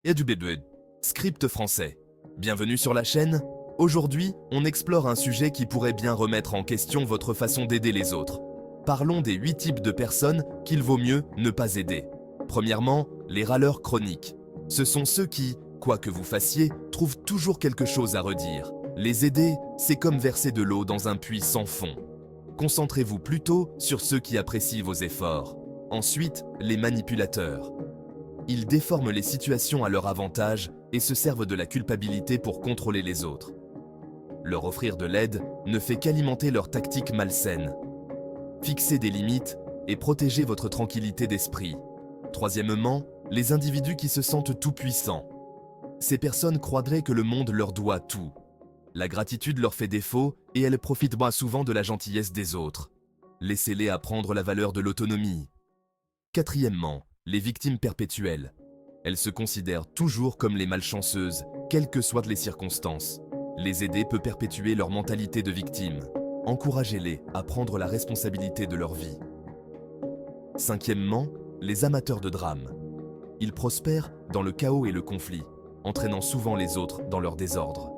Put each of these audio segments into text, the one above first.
et du bébé. Script français. Bienvenue sur la chaîne. Aujourd'hui, on explore un sujet qui pourrait bien remettre en question votre façon d'aider les autres. Parlons des 8 types de personnes qu'il vaut mieux ne pas aider. Premièrement, les râleurs chroniques. Ce sont ceux qui, quoi que vous fassiez, trouvent toujours quelque chose à redire. Les aider, c'est comme verser de l'eau dans un puits sans fond. Concentrez-vous plutôt sur ceux qui apprécient vos efforts. Ensuite, les manipulateurs. Ils déforment les situations à leur avantage et se servent de la culpabilité pour contrôler les autres. Leur offrir de l'aide ne fait qu'alimenter leur tactique malsaine. Fixez des limites et protégez votre tranquillité d'esprit. Troisièmement, les individus qui se sentent tout-puissants. Ces personnes croiraient que le monde leur doit tout. La gratitude leur fait défaut et elles profitent moins souvent de la gentillesse des autres. Laissez-les apprendre la valeur de l'autonomie. Quatrièmement, les victimes perpétuelles. Elles se considèrent toujours comme les malchanceuses, quelles que soient les circonstances. Les aider peut perpétuer leur mentalité de victime. Encouragez-les à prendre la responsabilité de leur vie. Cinquièmement, les amateurs de drame. Ils prospèrent dans le chaos et le conflit, entraînant souvent les autres dans leur désordre.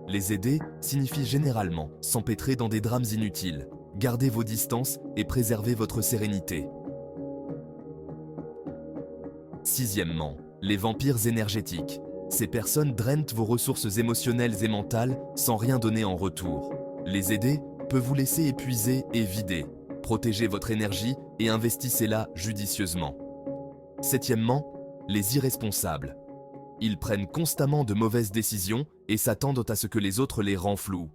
Les aider signifie généralement s'empêtrer dans des drames inutiles. Gardez vos distances et préservez votre sérénité. Sixièmement, les vampires énergétiques. Ces personnes drainent vos ressources émotionnelles et mentales sans rien donner en retour. Les aider peut vous laisser épuiser et vider. Protégez votre énergie et investissez-la judicieusement. Septièmement, les irresponsables. Ils prennent constamment de mauvaises décisions et s'attendent à ce que les autres les renflouent.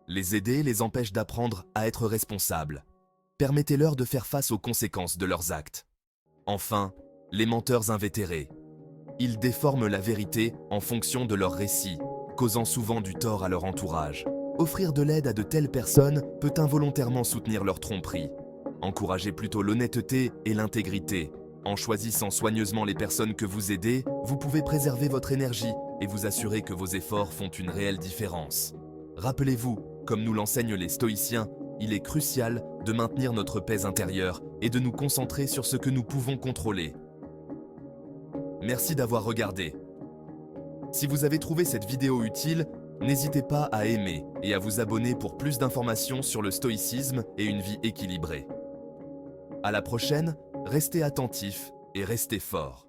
Les aider les empêche d'apprendre à être responsables. Permettez-leur de faire face aux conséquences de leurs actes. Enfin, les menteurs invétérés. Ils déforment la vérité en fonction de leurs récits, causant souvent du tort à leur entourage. Offrir de l'aide à de telles personnes peut involontairement soutenir leur tromperie. Encouragez plutôt l'honnêteté et l'intégrité. En choisissant soigneusement les personnes que vous aidez, vous pouvez préserver votre énergie et vous assurer que vos efforts font une réelle différence. Rappelez-vous, comme nous l'enseignent les stoïciens, il est crucial de maintenir notre paix intérieure et de nous concentrer sur ce que nous pouvons contrôler. Merci d'avoir regardé. Si vous avez trouvé cette vidéo utile, n'hésitez pas à aimer et à vous abonner pour plus d'informations sur le stoïcisme et une vie équilibrée. À la prochaine, restez attentifs et restez forts.